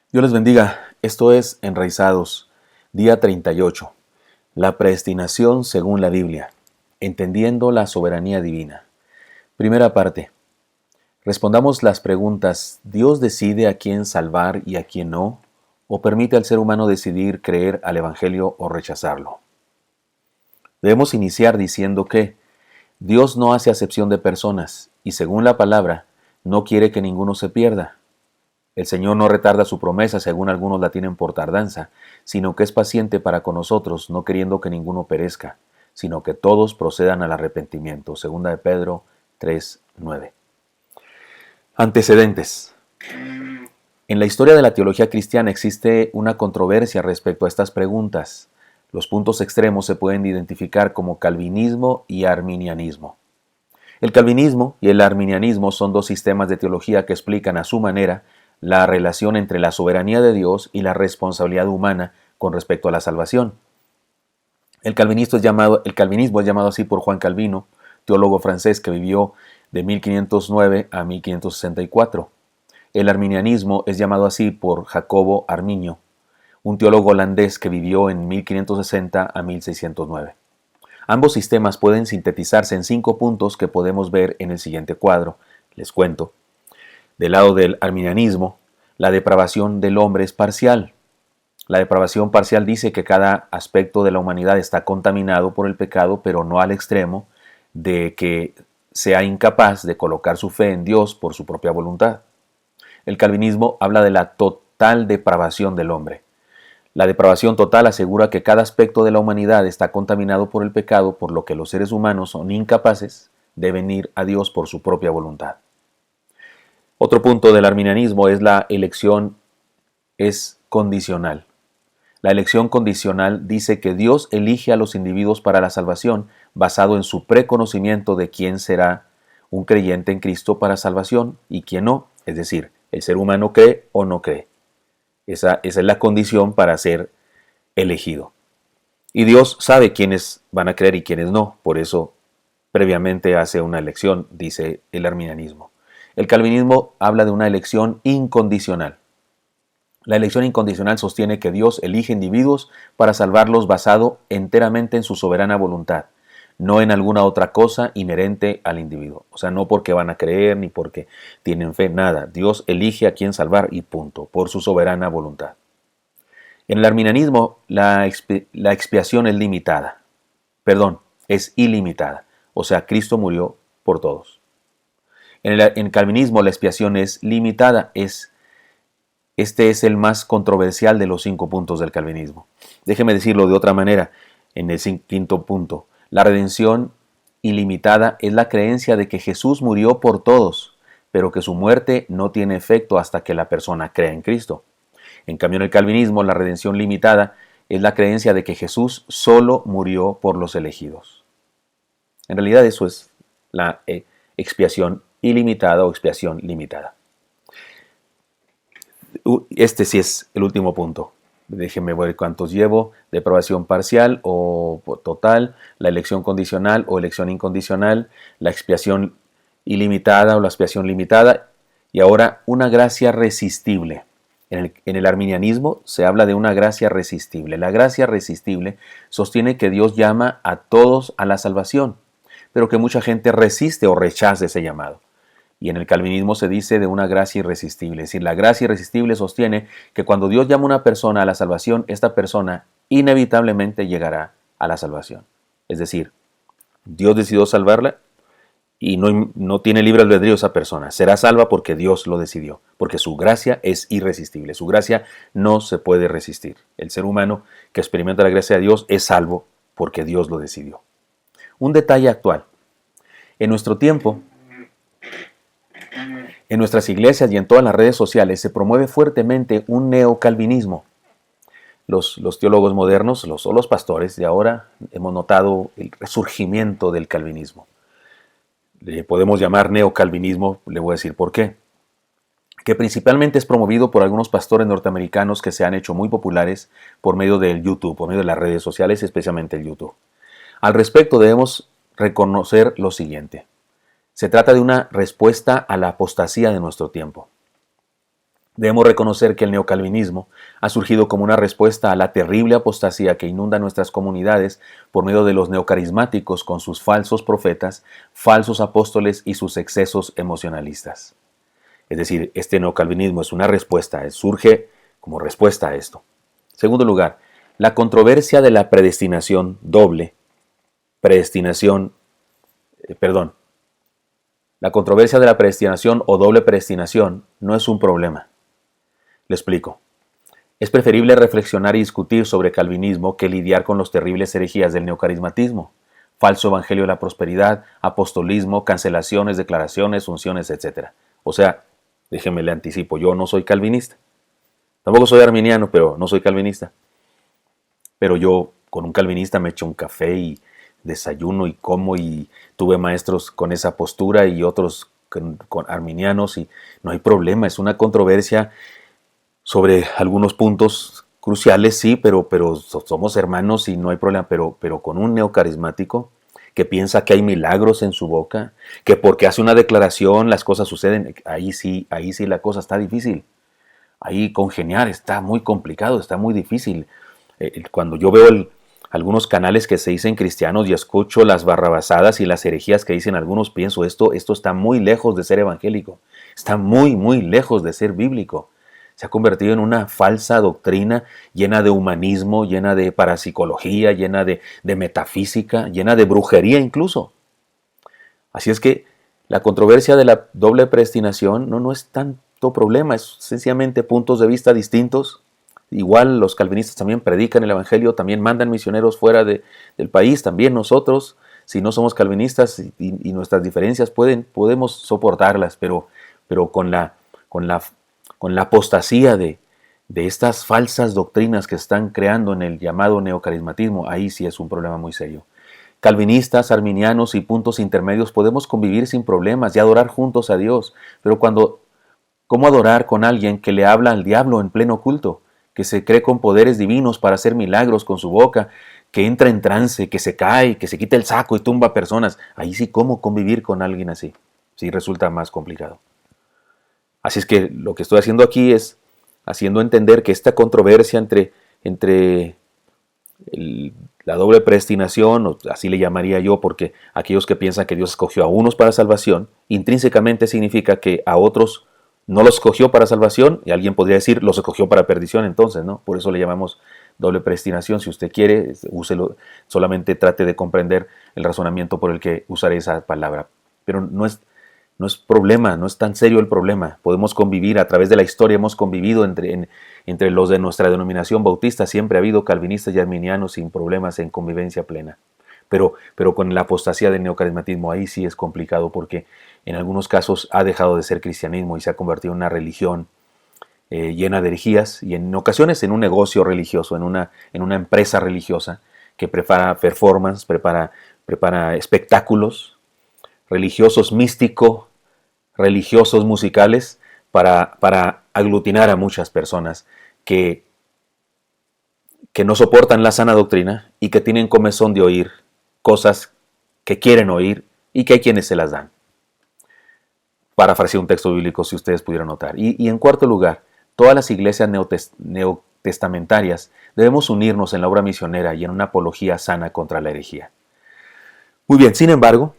Dios les bendiga. Esto es Enraizados, día 38. La predestinación según la Biblia, entendiendo la soberanía divina. Primera parte. Respondamos las preguntas: ¿Dios decide a quién salvar y a quién no? ¿O permite al ser humano decidir creer al Evangelio o rechazarlo? Debemos iniciar diciendo que Dios no hace acepción de personas y, según la palabra, no quiere que ninguno se pierda. El Señor no retarda su promesa, según algunos la tienen por tardanza, sino que es paciente para con nosotros, no queriendo que ninguno perezca, sino que todos procedan al arrepentimiento. Segunda de Pedro 3:9. Antecedentes. En la historia de la teología cristiana existe una controversia respecto a estas preguntas. Los puntos extremos se pueden identificar como calvinismo y arminianismo. El calvinismo y el arminianismo son dos sistemas de teología que explican a su manera la relación entre la soberanía de Dios y la responsabilidad humana con respecto a la salvación. El calvinismo es llamado así por Juan Calvino, teólogo francés que vivió de 1509 a 1564. El arminianismo es llamado así por Jacobo Arminio, un teólogo holandés que vivió en 1560 a 1609. Ambos sistemas pueden sintetizarse en 5 puntos que podemos ver en el siguiente cuadro. Les cuento. Del lado del arminianismo, la depravación del hombre es parcial. La depravación parcial dice que cada aspecto de la humanidad está contaminado por el pecado, pero no al extremo de que sea incapaz de colocar su fe en Dios por su propia voluntad. El calvinismo habla de la total depravación del hombre. La depravación total asegura que cada aspecto de la humanidad está contaminado por el pecado, por lo que los seres humanos son incapaces de venir a Dios por su propia voluntad. Otro punto del arminianismo es la elección es condicional. La elección condicional dice que Dios elige a los individuos para la salvación basado en su preconocimiento de quién será un creyente en Cristo para salvación y quién no, es decir, el ser humano cree o no cree. Esa es la condición para ser elegido. Y Dios sabe quiénes van a creer y quiénes no, por eso previamente hace una elección, dice el arminianismo. El calvinismo habla de una elección incondicional. La elección incondicional sostiene que Dios elige individuos para salvarlos basado enteramente en su soberana voluntad, no en alguna otra cosa inherente al individuo. O sea, no porque van a creer ni porque tienen fe, nada. Dios elige a quién salvar y punto, por su soberana voluntad. En el arminianismo, la expiación es limitada. Perdón, es ilimitada. O sea, Cristo murió por todos. En el calvinismo, la expiación es limitada. Este es el más controversial de los 5 puntos del calvinismo. Déjeme decirlo de otra manera, en el quinto punto. La redención ilimitada es la creencia de que Jesús murió por todos, pero que su muerte no tiene efecto hasta que la persona crea en Cristo. En cambio, en el calvinismo, la redención limitada es la creencia de que Jesús solo murió por los elegidos. En realidad eso es la expiación ilimitada o expiación limitada. Este sí es el último punto. Déjenme ver cuántos llevo. Deprobación parcial o total, la elección condicional o elección incondicional, la expiación ilimitada o la expiación limitada, y ahora una gracia resistible. En el arminianismo se habla de una gracia resistible. La gracia resistible sostiene que Dios llama a todos a la salvación, pero que mucha gente resiste o rechaza ese llamado. Y en el calvinismo se dice de una gracia irresistible. Es decir, la gracia irresistible sostiene que cuando Dios llama a una persona a la salvación, esta persona inevitablemente llegará a la salvación. Es decir, Dios decidió salvarla y no tiene libre albedrío esa persona. Será salva porque Dios lo decidió, porque su gracia es irresistible. Su gracia no se puede resistir. El ser humano que experimenta la gracia de Dios es salvo porque Dios lo decidió. Un detalle actual. En nuestro tiempo, en nuestras iglesias y en todas las redes sociales se promueve fuertemente un neocalvinismo. Los teólogos modernos, los pastores de ahora, hemos notado el resurgimiento del calvinismo. Le podemos llamar neocalvinismo, le voy a decir por qué. Que principalmente es promovido por algunos pastores norteamericanos que se han hecho muy populares por medio del YouTube, por medio de las redes sociales, especialmente el YouTube. Al respecto debemos reconocer lo siguiente. Se trata de una respuesta a la apostasía de nuestro tiempo. Debemos reconocer que el neocalvinismo ha surgido como una respuesta a la terrible apostasía que inunda nuestras comunidades por medio de los neocarismáticos con sus falsos profetas, falsos apóstoles y sus excesos emocionalistas. Es decir, este neocalvinismo es una respuesta, surge como respuesta a esto. Segundo lugar, la controversia de la predestinación doble, la controversia de la predestinación o doble predestinación no es un problema. Le explico. Es preferible reflexionar y discutir sobre calvinismo que lidiar con los terribles herejías del neocarismatismo, falso evangelio de la prosperidad, apostolismo, cancelaciones, declaraciones, unciones, etc. O sea, déjeme le anticipo, yo no soy calvinista. Tampoco soy arminiano, pero no soy calvinista. Pero yo con un calvinista me echo un café y desayuno y como y tuve maestros con esa postura y otros con arminianos y no hay problema, es una controversia sobre algunos puntos cruciales, sí, pero somos hermanos y no hay problema, pero con un neocarismático que piensa que hay milagros en su boca, que porque hace una declaración las cosas suceden, ahí sí la cosa está difícil. Ahí congeniar está muy complicado, está muy difícil. Cuando yo veo algunos canales que se dicen cristianos y escucho las barrabasadas y las herejías que dicen algunos, pienso, esto está muy lejos de ser evangélico, está muy, muy lejos de ser bíblico. Se ha convertido en una falsa doctrina llena de humanismo, llena de parapsicología, llena de metafísica, llena de brujería incluso. Así es que la controversia de la doble predestinación no es tanto problema, es sencillamente puntos de vista distintos. Igual los calvinistas también predican el evangelio, también mandan misioneros fuera del país, también nosotros, si no somos calvinistas y nuestras diferencias podemos soportarlas, pero con la apostasía de estas falsas doctrinas que están creando en el llamado neocarismatismo, ahí sí es un problema muy serio. Calvinistas, arminianos y puntos intermedios podemos convivir sin problemas y adorar juntos a Dios, pero ¿cómo adorar con alguien que le habla al diablo en pleno culto, que se cree con poderes divinos para hacer milagros con su boca, que entra en trance, que se cae, que se quita el saco y tumba personas? Ahí sí, ¿cómo convivir con alguien así? Sí, resulta más complicado. Así es que lo que estoy haciendo aquí es haciendo entender que esta controversia entre la doble predestinación, o así le llamaría yo, porque aquellos que piensan que Dios escogió a unos para salvación, intrínsecamente significa que a otros no los escogió para salvación, y alguien podría decir, los escogió para perdición entonces, ¿no? Por eso le llamamos doble predestinación. Si usted quiere, úselo, solamente trate de comprender el razonamiento por el que usaré esa palabra. Pero no es problema, no es tan serio el problema. Podemos convivir, a través de la historia hemos convivido entre los de nuestra denominación bautista. Siempre ha habido calvinistas y arminianos sin problemas en convivencia plena. Pero con la apostasía del neocarismatismo ahí sí es complicado, porque en algunos casos ha dejado de ser cristianismo y se ha convertido en una religión llena de herejías y en ocasiones en un negocio religioso, en una empresa religiosa que prepara performance, prepara espectáculos religiosos místicos, religiosos musicales para aglutinar a muchas personas que no soportan la sana doctrina y que tienen comezón de oír cosas que quieren oír y que hay quienes se las dan. Parafraseé un texto bíblico, si ustedes pudieran notar. Y en cuarto lugar, todas las iglesias neotestamentarias debemos unirnos en la obra misionera y en una apología sana contra la herejía. Muy bien, sin embargo,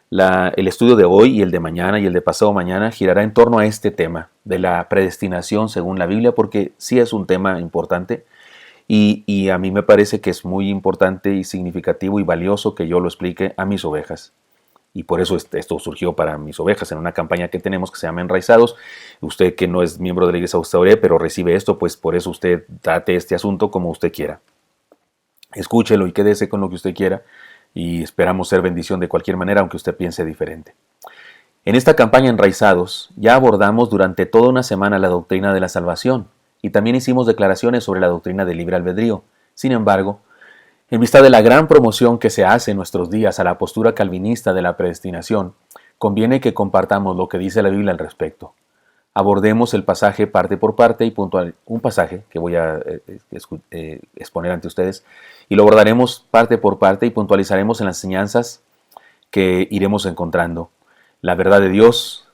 el estudio de hoy y el de mañana y el de pasado mañana girará en torno a este tema de la predestinación según la Biblia, porque sí es un tema importante y a mí me parece que es muy importante y significativo y valioso que yo lo explique a mis ovejas. Y por eso esto surgió para mis ovejas en una campaña que tenemos que se llama Enraizados. Usted que no es miembro de la Iglesia Australia, pero recibe esto, pues por eso usted trate este asunto como usted quiera. Escúchelo y quédese con lo que usted quiera. Y esperamos ser bendición de cualquier manera, aunque usted piense diferente. En esta campaña Enraizados ya abordamos durante toda una semana la doctrina de la salvación y también hicimos declaraciones sobre la doctrina del libre albedrío. Sin embargo, en vista de la gran promoción que se hace en nuestros días a la postura calvinista de la predestinación, conviene que compartamos lo que dice la Biblia al respecto. Abordemos el pasaje parte por parte y un pasaje que voy a exponer ante ustedes, y lo abordaremos parte por parte y puntualizaremos en las enseñanzas que iremos encontrando. La verdad de Dios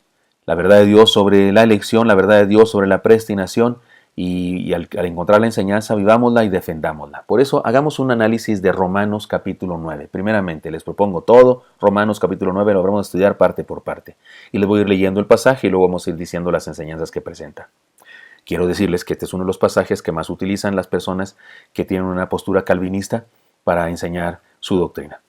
La verdad de Dios sobre la elección, la verdad de Dios sobre la predestinación, y al encontrar la enseñanza, vivámosla y defendámosla. Por eso hagamos un análisis de Romanos capítulo 9. Primeramente, les propongo todo Romanos capítulo 9, lo vamos a estudiar parte por parte. Y les voy a ir leyendo el pasaje y luego vamos a ir diciendo las enseñanzas que presenta. Quiero decirles que este es uno de los pasajes que más utilizan las personas que tienen una postura calvinista para enseñar su doctrina.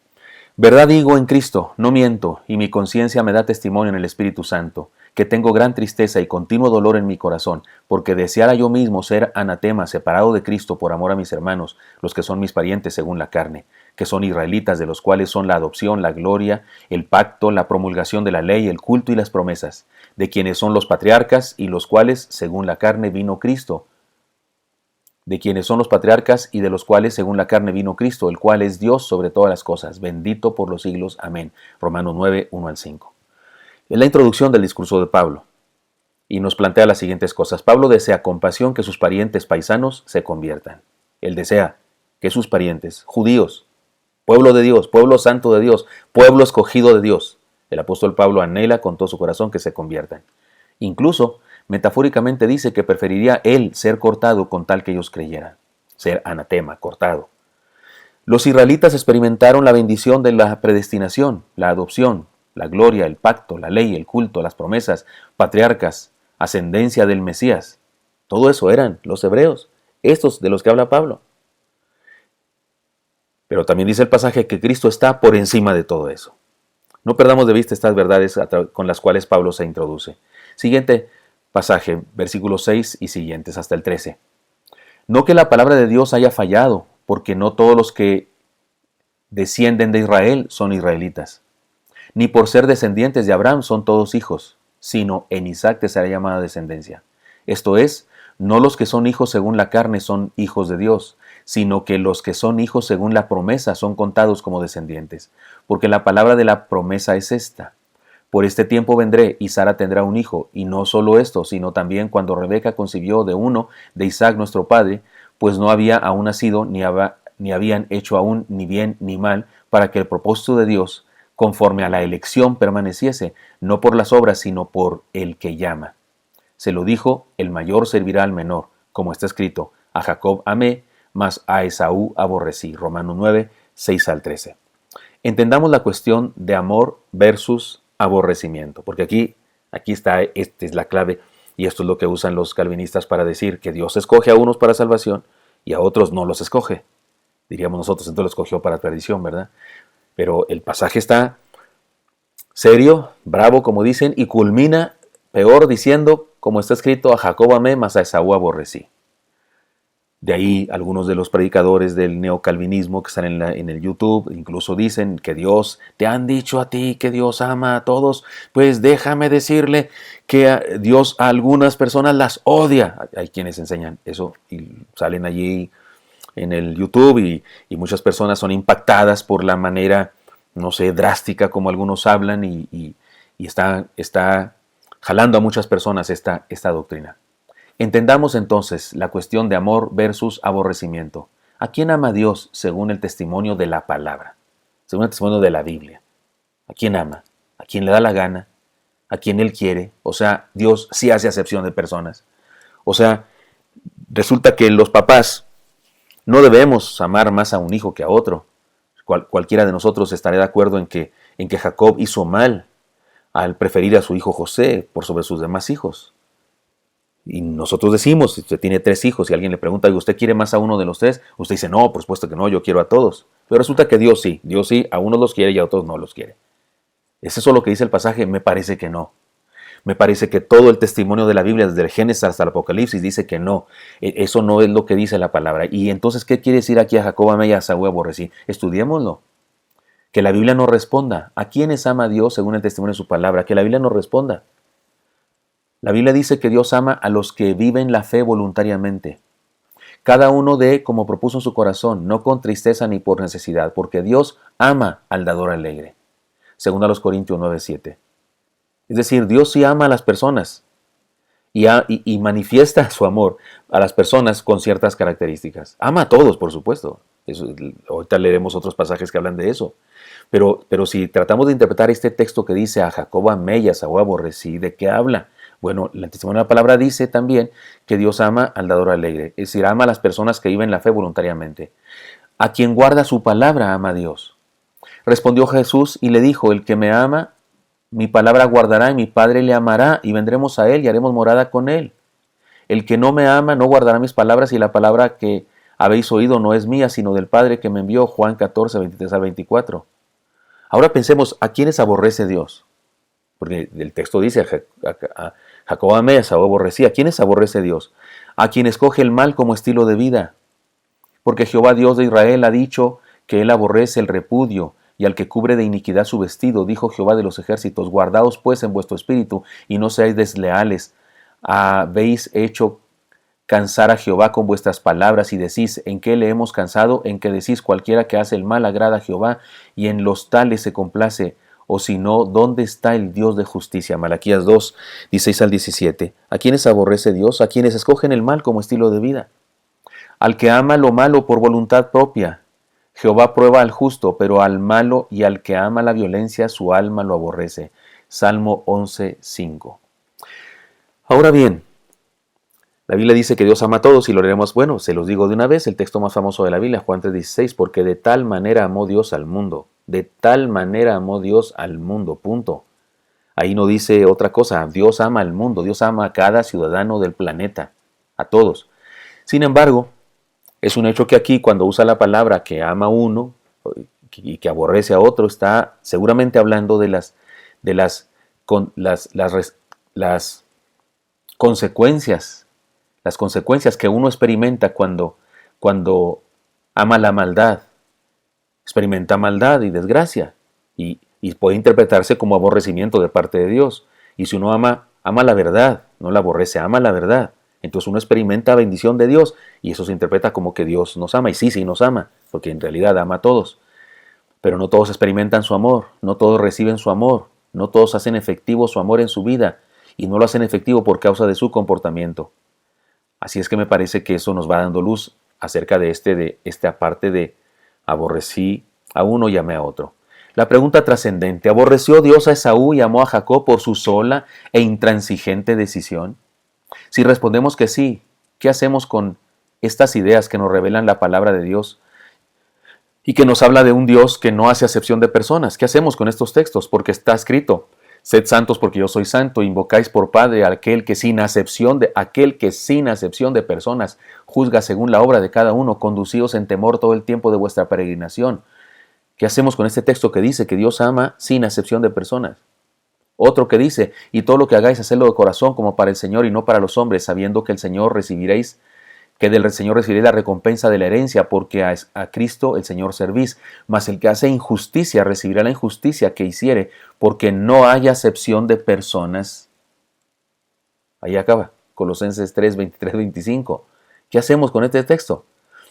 Verdad digo en Cristo, no miento, y mi conciencia me da testimonio en el Espíritu Santo, que tengo gran tristeza y continuo dolor en mi corazón, porque deseara yo mismo ser anatema, separado de Cristo por amor a mis hermanos, los que son mis parientes según la carne, que son israelitas, de los cuales son la adopción, la gloria, el pacto, la promulgación de la ley, el culto y las promesas, de quienes son los patriarcas y los cuales, según la carne, vino Cristo, de quienes son los patriarcas y de los cuales según la carne vino Cristo, el cual es Dios sobre todas las cosas, bendito por los siglos. Amén. Romanos 9, 1 al 5. Es la introducción del discurso de Pablo y nos plantea las siguientes cosas. Pablo desea con pasión que sus parientes paisanos se conviertan. Él desea que sus parientes, judíos, pueblo de Dios, pueblo santo de Dios, pueblo escogido de Dios, el apóstol Pablo anhela con todo su corazón que se conviertan. Incluso metafóricamente dice que preferiría él ser cortado con tal que ellos creyeran, ser anatema, cortado. Los israelitas experimentaron la bendición de la predestinación, la adopción, la gloria, el pacto, la ley, el culto, las promesas, patriarcas, ascendencia del Mesías. Todo eso eran los hebreos, estos de los que habla Pablo. Pero también dice el pasaje que Cristo está por encima de todo eso. No perdamos de vista estas verdades con las cuales Pablo se introduce. Siguiente pasaje, versículos 6 y siguientes hasta el 13. No que la palabra de Dios haya fallado, porque no todos los que descienden de Israel son israelitas, ni por ser descendientes de Abraham son todos hijos, sino en Isaac te será llamada descendencia. Esto es, no los que son hijos según la carne son hijos de Dios, sino que los que son hijos según la promesa son contados como descendientes, porque la palabra de la promesa es esta: por este tiempo vendré y Sara tendrá un hijo, y no solo esto, sino también cuando Rebeca concibió de uno de Isaac nuestro padre, pues no había aún nacido ni habían hecho aún ni bien ni mal, para que el propósito de Dios, conforme a la elección, permaneciese, no por las obras, sino por el que llama. Se lo dijo, el mayor servirá al menor, como está escrito, a Jacob amé, mas a Esaú aborrecí. Romanos 9, 6 al 13. Entendamos la cuestión de amor versus aborrecimiento, porque aquí está, esta es la clave, y esto es lo que usan los calvinistas para decir que Dios escoge a unos para salvación y a otros no los escoge. Diríamos nosotros, entonces los escogió para perdición, ¿verdad? Pero el pasaje está serio, bravo, como dicen, y culmina peor diciendo, como está escrito, a Jacob amé, mas a Esaú aborrecí. De ahí algunos de los predicadores del neocalvinismo que están en el YouTube incluso dicen que Dios, te han dicho a ti que Dios ama a todos, pues déjame decirle que Dios a algunas personas las odia. Hay quienes enseñan eso y salen allí en el YouTube y muchas personas son impactadas por la manera, no sé, drástica como algunos hablan y está jalando a muchas personas esta doctrina. Entendamos entonces la cuestión de amor versus aborrecimiento. ¿A quién ama Dios según el testimonio de la palabra? Según el testimonio de la Biblia. ¿A quién ama? ¿A quién le da la gana? ¿A quién Él quiere? O sea, Dios sí hace acepción de personas. O sea, resulta que los papás no debemos amar más a un hijo que a otro. Cualquiera de nosotros estará de acuerdo en que Jacob hizo mal al preferir a su hijo José por sobre sus demás hijos. Y nosotros decimos, si usted tiene 3 hijos y alguien le pregunta, ¿usted quiere más a uno de los 3? Usted dice, no, por supuesto que no, yo quiero a todos. Pero resulta que Dios sí, a unos los quiere y a otros no los quiere. ¿Es eso lo que dice el pasaje? Me parece que no. Me parece que todo el testimonio de la Biblia, desde el Génesis hasta el Apocalipsis, dice que no. Eso no es lo que dice la palabra. Y entonces, ¿qué quiere decir aquí a Jacob amé y a Esaú aborrecí? Estudiémoslo. Que la Biblia nos responda. ¿A quiénes ama Dios según el testimonio de su palabra? Que la Biblia nos responda. La Biblia dice que Dios ama a los que viven la fe voluntariamente. Cada uno dé como propuso en su corazón, no con tristeza ni por necesidad, porque Dios ama al dador alegre. Según a los Corintios 9:7. Es decir, Dios sí ama a las personas y manifiesta su amor a las personas con ciertas características. Ama a todos, por supuesto. Ahorita leeremos otros pasajes que hablan de eso. Pero si tratamos de interpretar este texto que dice a Jacob amé y a Esaú aborrecí, ¿de qué habla? Bueno, el testimonio de la palabra dice también que Dios ama al dador alegre, es decir, ama a las personas que viven la fe voluntariamente. A quien guarda su palabra ama a Dios. Respondió Jesús y le dijo, el que me ama, mi palabra guardará y mi Padre le amará y vendremos a él y haremos morada con él. El que no me ama no guardará mis palabras y la palabra que habéis oído no es mía, sino del Padre que me envió. Juan 14, 23 al 24. Ahora pensemos, ¿a quiénes aborrece Dios? Porque el texto dice, a Jacob amé, a Esaú aborrecí. ¿A quiénes aborrece Dios? A quien escoge el mal como estilo de vida. Porque Jehová Dios de Israel ha dicho que él aborrece el repudio y al que cubre de iniquidad su vestido, dijo Jehová de los ejércitos, guardaos pues en vuestro espíritu y no seáis desleales. Habéis hecho cansar a Jehová con vuestras palabras y decís, ¿en qué le hemos cansado? En que decís, cualquiera que hace el mal agrada a Jehová y en los tales se complace. O si no, ¿dónde está el Dios de justicia? Malaquías 2, 16 al 17. ¿A quienes aborrece Dios? A quienes escogen el mal como estilo de vida. Al que ama lo malo por voluntad propia. Jehová prueba al justo, pero al malo y al que ama la violencia, su alma lo aborrece. Salmo 11, 5. Ahora bien, la Biblia dice que Dios ama a todos y lo leeremos, bueno, se los digo de una vez, el texto más famoso de la Biblia, Juan 3:16, porque de tal manera amó Dios al mundo, de tal manera amó Dios al mundo, punto. Ahí no dice otra cosa, Dios ama al mundo, Dios ama a cada ciudadano del planeta, a todos. Sin embargo, es un hecho que aquí cuando usa la palabra que ama a uno y que aborrece a otro, está seguramente hablando de las consecuencias. Las consecuencias que uno experimenta cuando ama la maldad, experimenta maldad y desgracia, y puede interpretarse como aborrecimiento de parte de Dios. Y si uno ama la verdad, no la aborrece, ama la verdad, entonces uno experimenta bendición de Dios, y eso se interpreta como que Dios nos ama, y sí nos ama, porque en realidad ama a todos. Pero no todos experimentan su amor, no todos reciben su amor, no todos hacen efectivo su amor en su vida, y no lo hacen efectivo por causa de su comportamiento. Así es que me parece que eso nos va dando luz acerca de esta parte de aborrecí a uno y amé a otro. La pregunta trascendente, ¿aborreció Dios a Esaú y amó a Jacob por su sola e intransigente decisión? Si respondemos que sí, ¿qué hacemos con estas ideas que nos revelan la palabra de Dios y que nos habla de un Dios que no hace acepción de personas? ¿Qué hacemos con estos textos? Porque está escrito, sed santos porque yo soy santo, invocáis por Padre a aquel que sin acepción de personas juzga según la obra de cada uno, conducíos en temor todo el tiempo de vuestra peregrinación. ¿Qué hacemos con este texto que dice que Dios ama sin acepción de personas? Otro que dice, y todo lo que hagáis, hacedlo de corazón como para el Señor y no para los hombres, sabiendo que del Señor recibiréis la recompensa de la herencia, porque a Cristo el Señor servís. Mas el que hace injusticia recibirá la injusticia que hiciere, porque no hay acepción de personas. Ahí acaba, Colosenses 3, 23, 25. ¿Qué hacemos con este texto?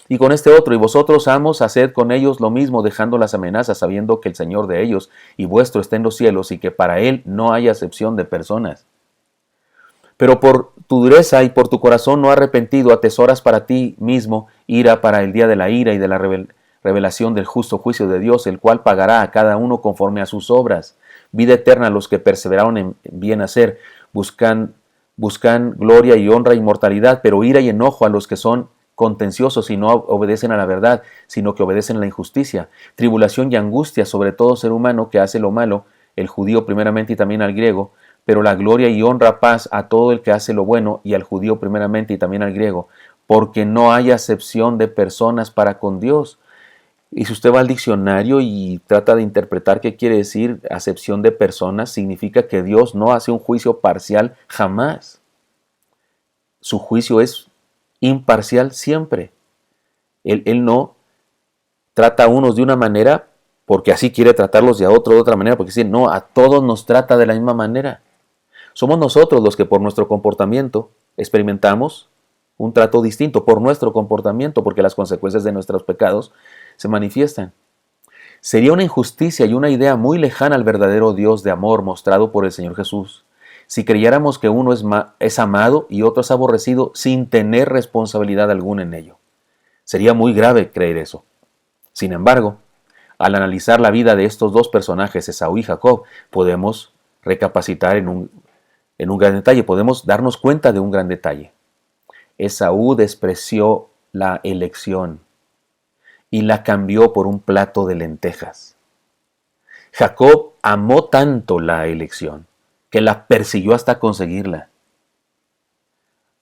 Y con este otro, y vosotros, amos, haced con ellos lo mismo, dejando las amenazas, sabiendo que el Señor de ellos y vuestro está en los cielos, y que para Él no hay acepción de personas. Pero por tu dureza y por tu corazón no arrepentido, atesoras para ti mismo ira para el día de la ira y de la revelación del justo juicio de Dios, el cual pagará a cada uno conforme a sus obras. Vida eterna a los que perseveraron en bien hacer, buscan gloria y honra e inmortalidad, pero ira y enojo a los que son contenciosos y no obedecen a la verdad, sino que obedecen a la injusticia. Tribulación y angustia sobre todo ser humano que hace lo malo, el judío primeramente y también al griego, pero la gloria y honra, paz a todo el que hace lo bueno y al judío primeramente y también al griego, porque no hay acepción de personas para con Dios. Y si usted va al diccionario y trata de interpretar qué quiere decir acepción de personas, significa que Dios no hace un juicio parcial jamás. Su juicio es imparcial siempre. Él no trata a unos de una manera porque así quiere tratarlos y a otros de otra manera, porque sí, no, a todos nos trata de la misma manera. Somos nosotros los que por nuestro comportamiento experimentamos un trato distinto, por nuestro comportamiento, porque las consecuencias de nuestros pecados se manifiestan. Sería una injusticia y una idea muy lejana al verdadero Dios de amor mostrado por el Señor Jesús si creyéramos que uno es amado y otro es aborrecido sin tener responsabilidad alguna en ello. Sería muy grave creer eso. Sin embargo, al analizar la vida de estos dos personajes, Esaú y Jacob, podemos recapacitar en un gran detalle, podemos darnos cuenta de un gran detalle. Esaú despreció la elección y la cambió por un plato de lentejas. Jacob amó tanto la elección que la persiguió hasta conseguirla.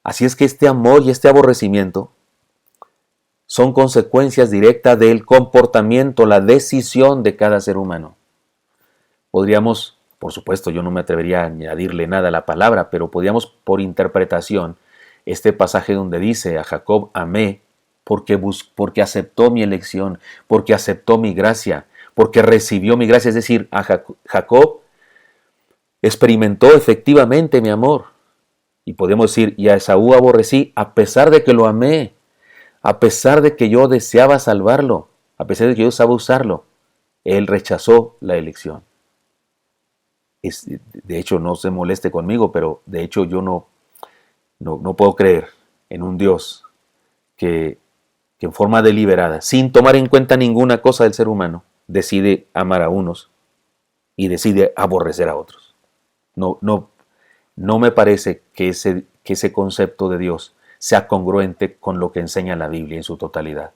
Así es que este amor y este aborrecimiento son consecuencias directas del comportamiento, la decisión de cada ser humano. Podríamos, por supuesto, yo no me atrevería a añadirle nada a la palabra, pero podríamos, por interpretación, este pasaje donde dice a Jacob amé porque aceptó mi elección, porque aceptó mi gracia, porque recibió mi gracia, es decir, a Jacob experimentó efectivamente mi amor. Y podemos decir, y a Esaú aborrecí a pesar de que lo amé, a pesar de que yo deseaba salvarlo, a pesar de que yo deseaba usarlo, él rechazó la elección. De hecho, no se moleste conmigo, pero de hecho yo no puedo creer en un Dios que en forma deliberada, sin tomar en cuenta ninguna cosa del ser humano, decide amar a unos y decide aborrecer a otros. No me parece que ese concepto de Dios sea congruente con lo que enseña la Biblia en su totalidad.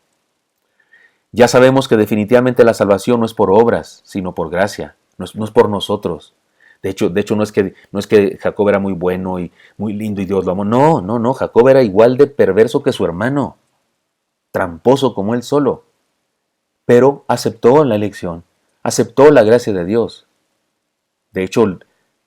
Ya sabemos que definitivamente la salvación no es por obras, sino por gracia, no es por nosotros. De hecho no es que Jacob era muy bueno y muy lindo y Dios lo amó. No, Jacob era igual de perverso que su hermano, tramposo como él solo, pero aceptó la elección, aceptó la gracia de Dios. De hecho,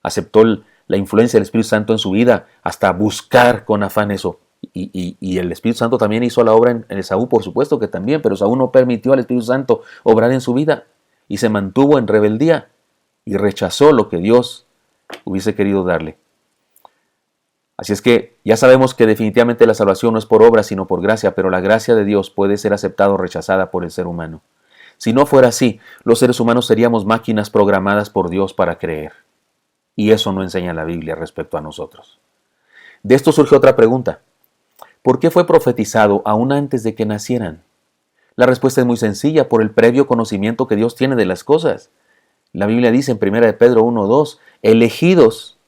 aceptó la influencia del Espíritu Santo en su vida hasta buscar con afán eso. Y el Espíritu Santo también hizo la obra en Esaú, por supuesto que también, pero Esaú no permitió al Espíritu Santo obrar en su vida y se mantuvo en rebeldía y rechazó lo que Dios hubiese querido darle. Así es que ya sabemos que definitivamente la salvación no es por obra, sino por gracia, pero la gracia de Dios puede ser aceptada o rechazada por el ser humano. Si no fuera así, los seres humanos seríamos máquinas programadas por Dios para creer. Y eso no enseña la Biblia respecto a nosotros. De esto surge otra pregunta. ¿Por qué fue profetizado aún antes de que nacieran? La respuesta es muy sencilla, por el previo conocimiento que Dios tiene de las cosas. La Biblia dice en 1 de Pedro 1:2, elegidos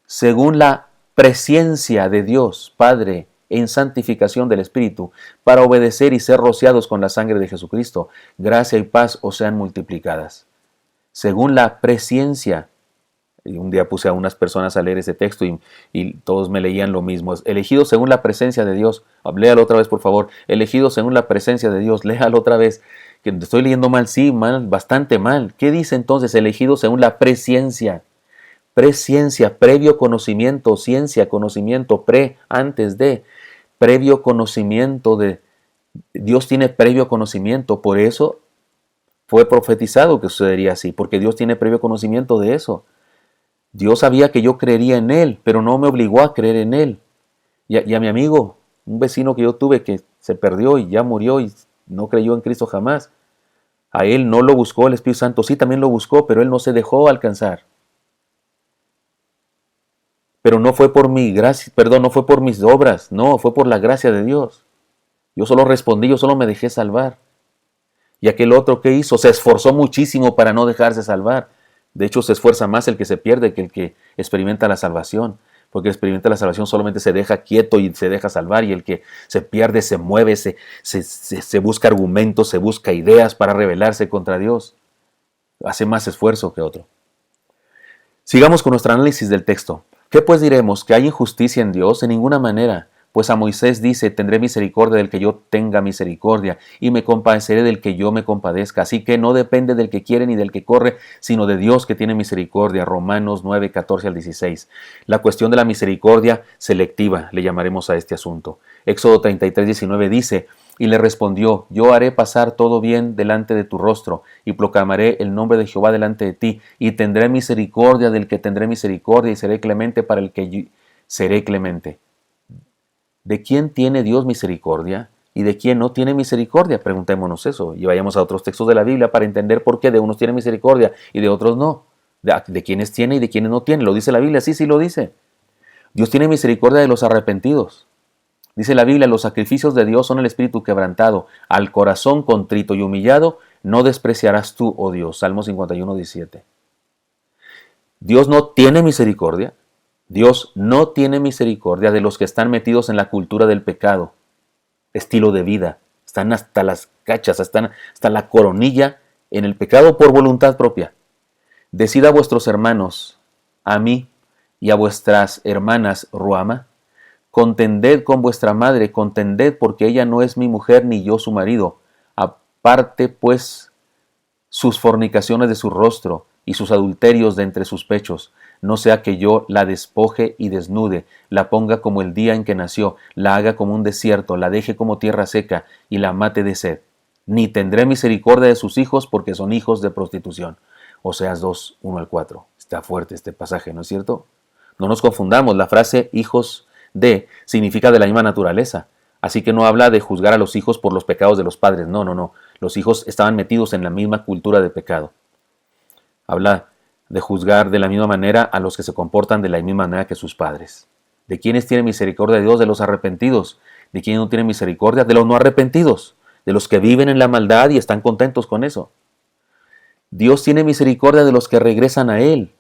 según la presciencia de Dios, Padre, en santificación del Espíritu, para obedecer y ser rociados con la sangre de Jesucristo, gracia y paz os sean multiplicadas. Según la presciencia. Y un día puse a unas personas a leer ese texto y todos me leían lo mismo. Elegidos según la presencia de Dios. Léalo otra vez, por favor. Elegidos según la presencia de Dios. Léalo otra vez. Que estoy leyendo mal, sí, mal, bastante mal. ¿Qué dice entonces? Elegidos según la presciencia. Presciencia, previo conocimiento, ciencia, conocimiento, antes de. Previo conocimiento de. Dios tiene previo conocimiento. Por eso fue profetizado que sucedería así. Porque Dios tiene previo conocimiento de eso. Dios sabía que yo creería en Él, pero no me obligó a creer en Él. Y a mi amigo, un vecino que yo tuve que se perdió y ya murió y no creyó en Cristo jamás. A él no lo buscó el Espíritu Santo, sí también lo buscó, pero él no se dejó alcanzar. Pero no fue por mi gracia, no fue por mis obras, no, fue por la gracia de Dios. Yo solo respondí, yo solo me dejé salvar. Y aquel otro que hizo, se esforzó muchísimo para no dejarse salvar. De hecho, se esfuerza más el que se pierde que el que experimenta la salvación. Porque el que experimenta la salvación solamente se deja quieto y se deja salvar. Y el que se pierde, se mueve, se busca argumentos, se busca ideas para rebelarse contra Dios. Hace más esfuerzo que otro. Sigamos con nuestro análisis del texto. ¿Qué pues diremos? ¿Que hay injusticia en Dios? En ninguna manera. Pues a Moisés dice, tendré misericordia del que yo tenga misericordia, y me compadeceré del que yo me compadezca. Así que no depende del que quiere ni del que corre, sino de Dios que tiene misericordia. Romanos 9, 14 al 16. La cuestión de la misericordia selectiva, le llamaremos a este asunto. Éxodo 33, 19 dice, y le respondió, yo haré pasar todo bien delante de tu rostro, y proclamaré el nombre de Jehová delante de ti, y tendré misericordia del que tendré misericordia, y seré clemente para el que seré clemente. ¿De quién tiene Dios misericordia y de quién no tiene misericordia? Preguntémonos eso y vayamos a otros textos de la Biblia para entender por qué de unos tiene misericordia y de otros no. De quiénes tiene y de quiénes no tiene. ¿Lo dice la Biblia? Sí, sí lo dice. Dios tiene misericordia de los arrepentidos. Dice la Biblia, los sacrificios de Dios son el espíritu quebrantado, al corazón contrito y humillado, no despreciarás tú, oh Dios. Salmo 51, 17. Dios no tiene misericordia. Dios no tiene misericordia de los que están metidos en la cultura del pecado, estilo de vida. Están hasta las cachas, están hasta la coronilla en el pecado por voluntad propia. Decid a vuestros hermanos, a mí y a vuestras hermanas, Ruama, contended con vuestra madre, contended porque ella no es mi mujer ni yo su marido. Aparte pues sus fornicaciones de su rostro y sus adulterios de entre sus pechos, no sea que yo la despoje y desnude, la ponga como el día en que nació, la haga como un desierto, la deje como tierra seca y la mate de sed. Ni tendré misericordia de sus hijos porque son hijos de prostitución. Oseas 2, 1 al 4. Está fuerte este pasaje, ¿no es cierto? No nos confundamos, la frase hijos de significa de la misma naturaleza. Así que no habla de juzgar a los hijos por los pecados de los padres. No, no, no. Los hijos estaban metidos en la misma cultura de pecado. Habla de juzgar de la misma manera a los que se comportan de la misma manera que sus padres. ¿De quiénes tiene misericordia Dios? De los arrepentidos. ¿De quiénes no tiene misericordia? De los no arrepentidos. De los que viven en la maldad y están contentos con eso. Dios tiene misericordia de los que regresan a Él.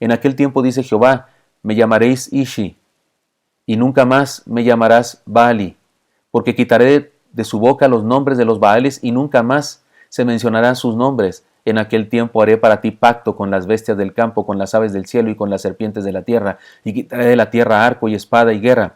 En aquel tiempo dice Jehová, me llamaréis Ishi, y nunca más me llamarás Baali, porque quitaré de su boca los nombres de los Baales y nunca más se mencionarán sus nombres. En aquel tiempo haré para ti pacto con las bestias del campo, con las aves del cielo y con las serpientes de la tierra, y quitaré de la tierra arco y espada y guerra,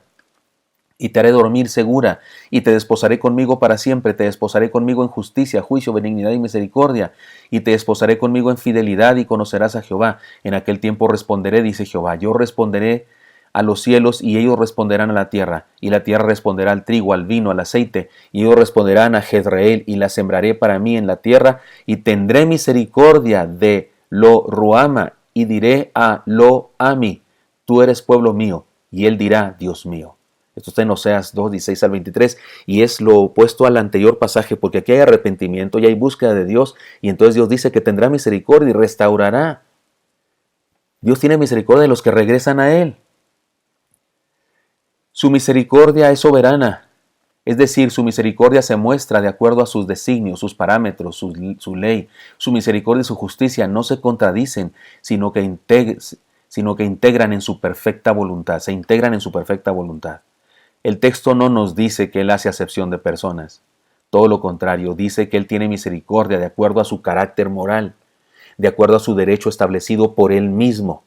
y te haré dormir segura, y te desposaré conmigo para siempre, te desposaré conmigo en justicia, juicio, benignidad y misericordia, y te desposaré conmigo en fidelidad, y conocerás a Jehová. En aquel tiempo responderé, dice Jehová, yo responderé a los cielos, y ellos responderán a la tierra, y la tierra responderá al trigo, al vino, al aceite, y ellos responderán a Jezreel, y la sembraré para mí en la tierra, y tendré misericordia de Lo Ruama, y diré a Lo Ami, tú eres pueblo mío, y él dirá, Dios mío. Esto está en Oseas 2, 16 al 23, y es lo opuesto al anterior pasaje, porque aquí hay arrepentimiento y hay búsqueda de Dios, y entonces Dios dice que tendrá misericordia y restaurará. Dios tiene misericordia de los que regresan a Él. Su misericordia es soberana, es decir, su misericordia se muestra de acuerdo a sus designios, sus parámetros, su ley. Su misericordia y su justicia no se contradicen, sino que integran en su perfecta voluntad, se integran en su perfecta voluntad. El texto no nos dice que Él hace acepción de personas. Todo lo contrario, dice que Él tiene misericordia de acuerdo a su carácter moral, de acuerdo a su derecho establecido por Él mismo.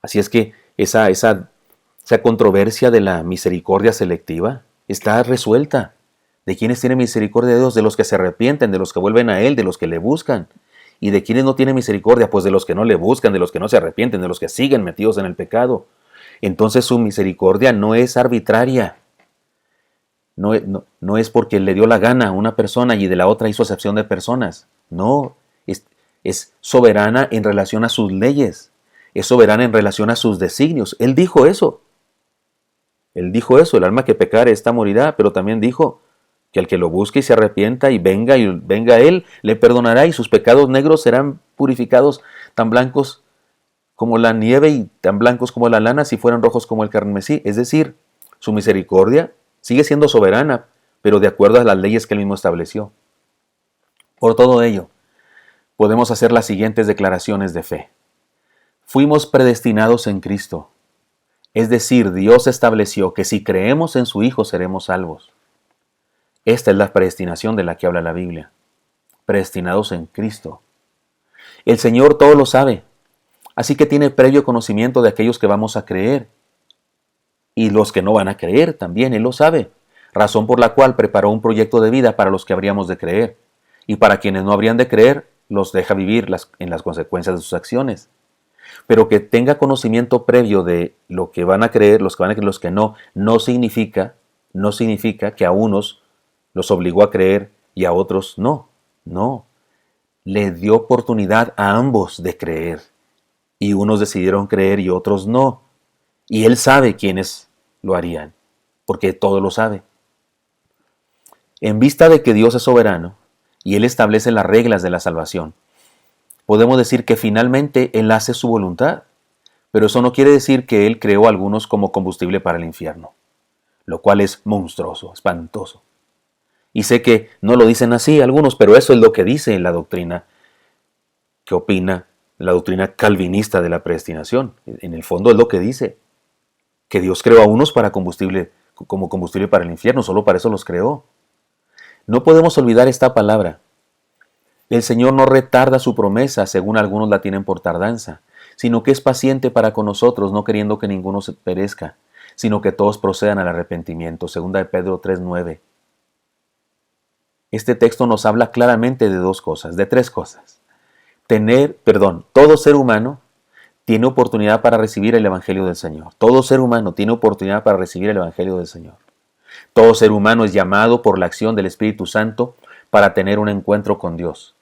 Así es que esa controversia de la misericordia selectiva está resuelta. ¿De quiénes tiene misericordia de Dios? De los que se arrepienten, de los que vuelven a Él, de los que le buscan. ¿Y de quiénes no tiene misericordia? Pues de los que no le buscan, de los que no se arrepienten, de los que siguen metidos en el pecado. Entonces su misericordia no es arbitraria. No es porque le dio la gana a una persona y de la otra hizo acepción de personas. No, es soberana en relación a sus leyes. Es soberana en relación a sus designios. Él dijo eso. Él dijo eso, el alma que pecare, esta morirá, pero también dijo que al que lo busque y se arrepienta y venga a Él, le perdonará y sus pecados negros serán purificados tan blancos como la nieve y tan blancos como la lana si fueran rojos como el carmesí. Es decir, su misericordia sigue siendo soberana, pero de acuerdo a las leyes que Él mismo estableció. Por todo ello, podemos hacer las siguientes declaraciones de fe. Fuimos predestinados en Cristo. Es decir, Dios estableció que si creemos en su Hijo seremos salvos. Esta es la predestinación de la que habla la Biblia. Predestinados en Cristo. El Señor todo lo sabe, así que tiene previo conocimiento de aquellos que vamos a creer. Y los que no van a creer también, Él lo sabe. Razón por la cual preparó un proyecto de vida para los que habríamos de creer. Y para quienes no habrían de creer, los deja vivir en las consecuencias de sus acciones. Pero que tenga conocimiento previo de lo que van a creer, los que van a creer, los que no, no significa que a unos los obligó a creer y a otros no. No. Le dio oportunidad a ambos de creer. Y unos decidieron creer y otros no. Y Él sabe quiénes lo harían, porque todo lo sabe. En vista de que Dios es soberano y Él establece las reglas de la salvación, podemos decir que finalmente Él hace su voluntad, pero eso no quiere decir que Él creó a algunos como combustible para el infierno. lo cual es monstruoso, espantoso. Y sé que no lo dicen así algunos, pero eso es lo que dice la doctrina que opina la doctrina calvinista de la predestinación. En el fondo es lo que dice, que Dios creó a unos para combustible, como combustible para el infierno, solo para eso los creó. No podemos olvidar esta palabra. El Señor no retarda su promesa, según algunos la tienen por tardanza, sino que es paciente para con nosotros, no queriendo que ninguno se perezca, sino que todos procedan al arrepentimiento. Segunda de Pedro 3:9. Este texto nos habla claramente de dos cosas, de tres cosas. Todo ser humano tiene oportunidad para recibir el Evangelio del Señor. Todo ser humano tiene oportunidad para recibir el Evangelio del Señor. Todo ser humano es llamado por la acción del Espíritu Santo para tener un encuentro con Dios.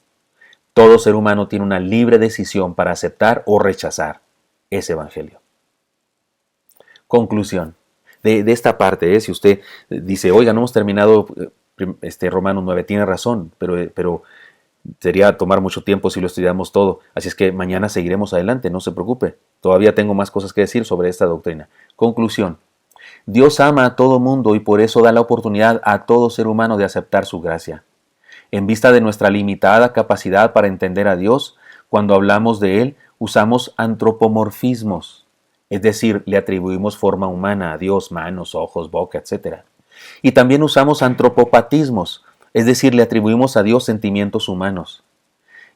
Todo ser humano tiene una libre decisión para aceptar o rechazar ese Evangelio. Conclusión de esta parte, si usted dice, oiga, no hemos terminado Romanos 9, tiene razón, pero sería tomar mucho tiempo si lo estudiamos todo. Así es que mañana seguiremos adelante, no se preocupe. Todavía tengo más cosas que decir sobre esta doctrina. Conclusión. Dios ama a todo mundo y por eso da la oportunidad a todo ser humano de aceptar su gracia. En vista de nuestra limitada capacidad para entender a Dios, cuando hablamos de Él, usamos antropomorfismos, es decir, le atribuimos forma humana a Dios, manos, ojos, boca, etc. Y también usamos antropopatismos, es decir, le atribuimos a Dios sentimientos humanos.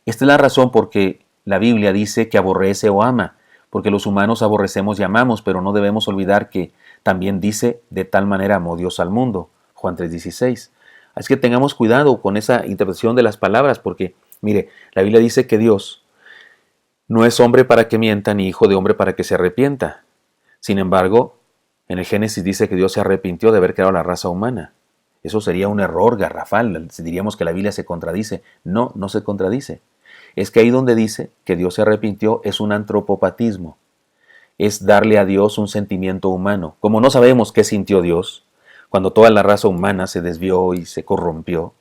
Esta es la razón por que la Biblia dice que aborrece o ama, porque los humanos aborrecemos y amamos, pero no debemos olvidar que también dice, de tal manera amó Dios al mundo, Juan 3:16. Así que tengamos cuidado con esa interpretación de las palabras, porque, mire, la Biblia dice que Dios no es hombre para que mienta, ni hijo de hombre para que se arrepienta. Sin embargo, en el Génesis dice que Dios se arrepintió de haber creado la raza humana. Eso sería un error garrafal, diríamos que la Biblia se contradice. No, no se contradice. Es que ahí donde dice que Dios se arrepintió es un antropopatismo. Es darle a Dios un sentimiento humano. Como no sabemos qué sintió Dios, cuando toda la raza humana se desvió y se corrompió,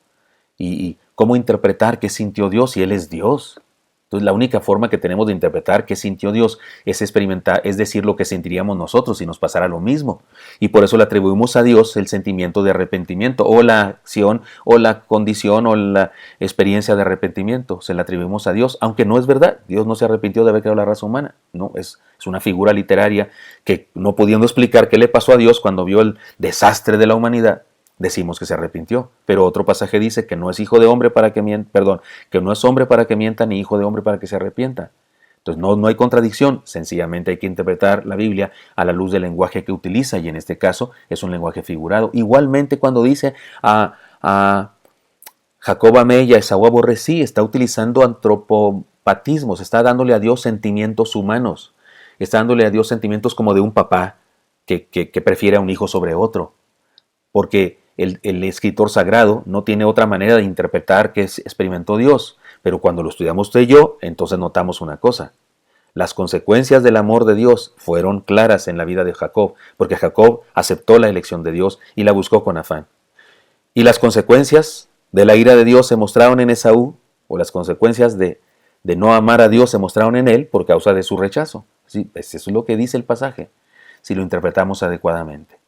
y cómo interpretar qué sintió Dios si Él es Dios. Entonces la única forma que tenemos de interpretar qué sintió Dios es experimentar, es decir, lo que sentiríamos nosotros si nos pasara lo mismo. Y por eso le atribuimos a Dios el sentimiento de arrepentimiento, o la acción, o la condición, o la experiencia de arrepentimiento. Se le atribuimos a Dios, aunque no es verdad. Dios no se arrepintió de haber creado la raza humana. No, es una figura literaria que, no pudiendo explicar qué le pasó a Dios cuando vio el desastre de la humanidad, decimos que se arrepintió. Pero otro pasaje dice que no es hijo de hombre para que mienta, que no es hombre para que mienta, ni hijo de hombre para que se arrepienta. Entonces no hay contradicción, sencillamente hay que interpretar la Biblia a la luz del lenguaje que utiliza, y en este caso es un lenguaje figurado. Igualmente cuando dice a Jacob amé y a Esaú aborrecí, está utilizando antropopatismos, está dándole a Dios sentimientos humanos, está dándole a Dios sentimientos como de un papá que prefiere a un hijo sobre otro, porque el escritor sagrado no tiene otra manera de interpretar que experimentó Dios. Pero cuando lo estudiamos usted y yo, entonces notamos una cosa. Las consecuencias del amor de Dios fueron claras en la vida de Jacob, porque Jacob aceptó la elección de Dios y la buscó con afán. Y las consecuencias de la ira de Dios se mostraron en Esaú, o las consecuencias de no amar a Dios se mostraron en él por causa de su rechazo. Sí, eso es lo que dice el pasaje, si lo interpretamos adecuadamente.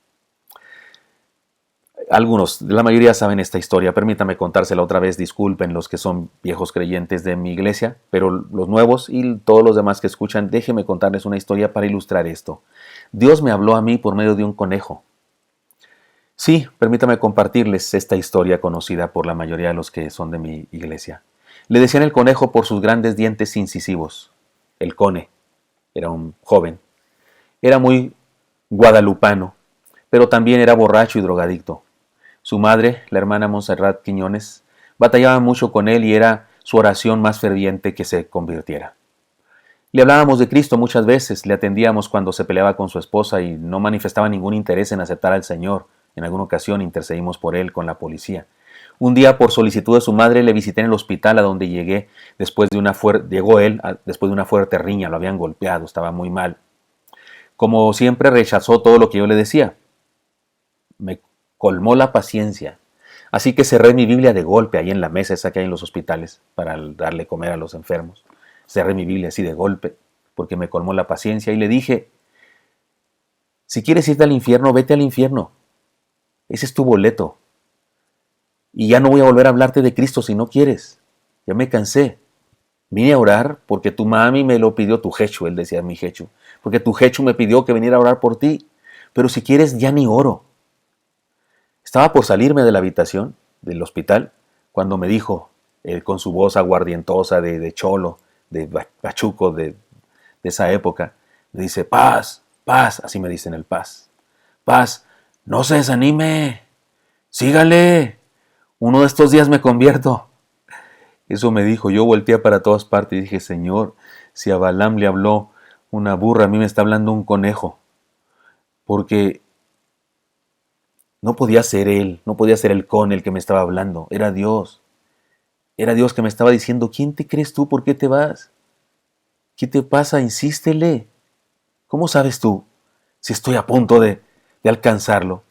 La mayoría saben esta historia, permítame contársela otra vez, disculpen los que son viejos creyentes de mi iglesia, pero los nuevos y todos los demás que escuchan, déjenme contarles una historia para ilustrar esto. Dios me habló a mí por medio de un conejo. Sí, permítame compartirles esta historia conocida por la mayoría de los que son de mi iglesia. Le decían el conejo por sus grandes dientes incisivos. El cone era un joven. Era muy guadalupano, pero también era borracho y drogadicto. Su madre, la hermana Montserrat Quiñones, batallaba mucho con él y era su oración más ferviente que se convirtiera. Le hablábamos de Cristo muchas veces, le atendíamos cuando se peleaba con su esposa y no manifestaba ningún interés en aceptar al Señor. En alguna ocasión intercedimos por él con la policía. Un día, por solicitud de su madre, le visité en el hospital a donde llegó él después de una fuerte riña, lo habían golpeado, estaba muy mal. Como siempre, rechazó todo lo que yo le decía. Me colmó la paciencia. Así que cerré mi Biblia de golpe ahí en la mesa esa que hay en los hospitales para darle comer a los enfermos. Cerré mi Biblia así de golpe porque me colmó la paciencia y le dije, si quieres irte al infierno, vete al infierno. Ese es tu boleto. Y ya no voy a volver a hablarte de Cristo si no quieres. Ya me cansé. Vine a orar porque tu mami me lo pidió, tu jechu, él decía mi jechu, porque tu jechu me pidió que viniera a orar por ti. Pero si quieres, ya ni oro. Estaba por salirme de la habitación del hospital cuando me dijo, con su voz aguardientosa de cholo, de pachuco de esa época, me dice, paz, paz, así me dicen el paz. Paz, no se desanime, sígale, uno de estos días me convierto. Eso me dijo, yo volteé para todas partes y dije, Señor, si a Balaam le habló una burra, a mí me está hablando un conejo. Porque no podía ser él, no podía ser el con el que me estaba hablando, era Dios. Era Dios que me estaba diciendo, ¿quién te crees tú? ¿Por qué te vas? ¿Qué te pasa? Insístele. ¿Cómo sabes tú si estoy a punto de alcanzarlo?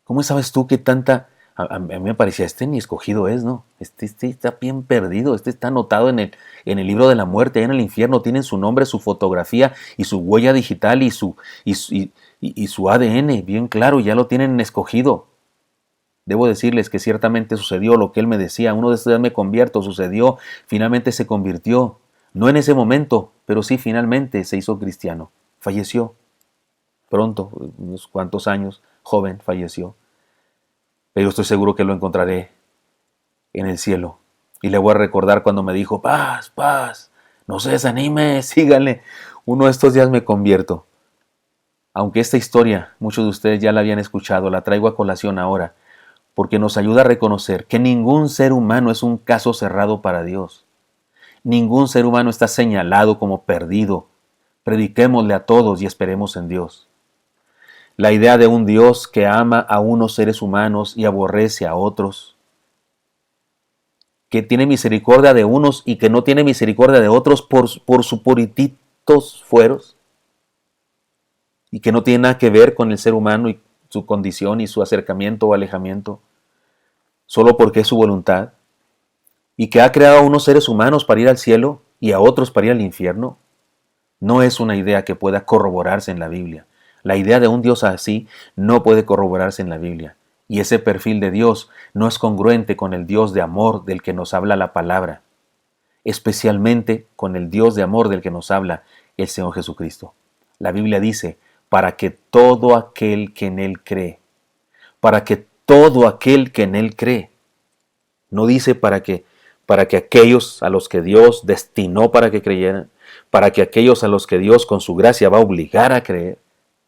¿Cómo sabes tú que tanta... A mí me parecía, ni escogido es, ¿no? Este está bien perdido, está anotado en el libro de la muerte, ahí en el infierno tienen su nombre, su fotografía y su huella digital y su ADN, bien claro, ya lo tienen escogido. Debo decirles que ciertamente sucedió lo que él me decía, uno de estos días me convierto, sucedió, finalmente se convirtió, no en ese momento, pero sí finalmente se hizo cristiano, falleció, pronto, unos cuantos años, joven, falleció. Pero estoy seguro que lo encontraré en el cielo. Y le voy a recordar cuando me dijo, paz, paz, no se desanime, síganle. Uno de estos días me convierto. Aunque esta historia, muchos de ustedes ya la habían escuchado, la traigo a colación ahora, porque nos ayuda a reconocer que ningún ser humano es un caso cerrado para Dios. Ningún ser humano está señalado como perdido. Prediquémosle a todos y esperemos en Dios. La idea de un Dios que ama a unos seres humanos y aborrece a otros, que tiene misericordia de unos y que no tiene misericordia de otros por sus purititos fueros, y que no tiene nada que ver con el ser humano y su condición y su acercamiento o alejamiento, solo porque es su voluntad, y que ha creado a unos seres humanos para ir al cielo y a otros para ir al infierno, no es una idea que pueda corroborarse en la Biblia. La idea de un Dios así no puede corroborarse en la Biblia. Y ese perfil de Dios no es congruente con el Dios de amor del que nos habla la palabra, especialmente con el Dios de amor del que nos habla el Señor Jesucristo. La Biblia dice, para que todo aquel que en Él cree, para que todo aquel que en Él cree, no dice para que aquellos a los que Dios destinó para que creyeran, para que aquellos a los que Dios con su gracia va a obligar a creer.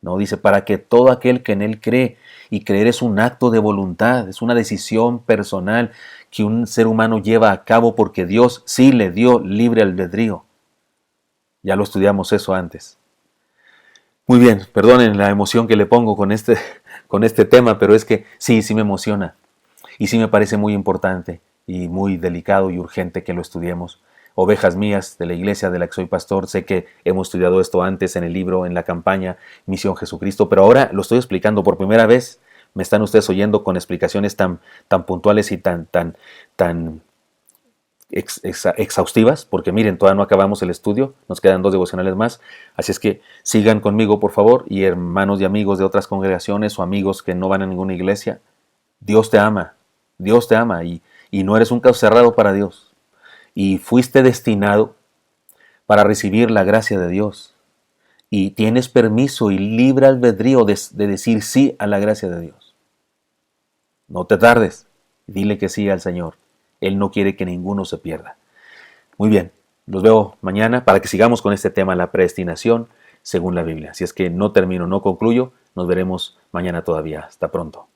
No, dice, para que todo aquel que en Él cree, y creer es un acto de voluntad, es una decisión personal que un ser humano lleva a cabo porque Dios sí le dio libre albedrío. Ya lo estudiamos eso antes. Muy bien, perdonen la emoción que le pongo con este tema, pero es que sí me emociona y sí me parece muy importante y muy delicado y urgente que lo estudiemos. Ovejas mías de la iglesia de la que soy pastor, sé que hemos estudiado esto antes en el libro, en la campaña Misión Jesucristo, pero ahora lo estoy explicando por primera vez. Me están ustedes oyendo con explicaciones tan puntuales y tan exhaustivas, porque miren, todavía no acabamos el estudio, nos quedan 2 devocionales más, así es que sigan conmigo por favor, y hermanos y amigos de otras congregaciones o amigos que no van a ninguna iglesia, Dios te ama y no eres un caso cerrado para Dios. Y fuiste destinado para recibir la gracia de Dios. Y tienes permiso y libre albedrío de decir sí a la gracia de Dios. No te tardes. Dile que sí al Señor. Él no quiere que ninguno se pierda. Muy bien. Los veo mañana para que sigamos con este tema, la predestinación según la Biblia. Si es que no termino, no concluyo, nos veremos mañana todavía. Hasta pronto.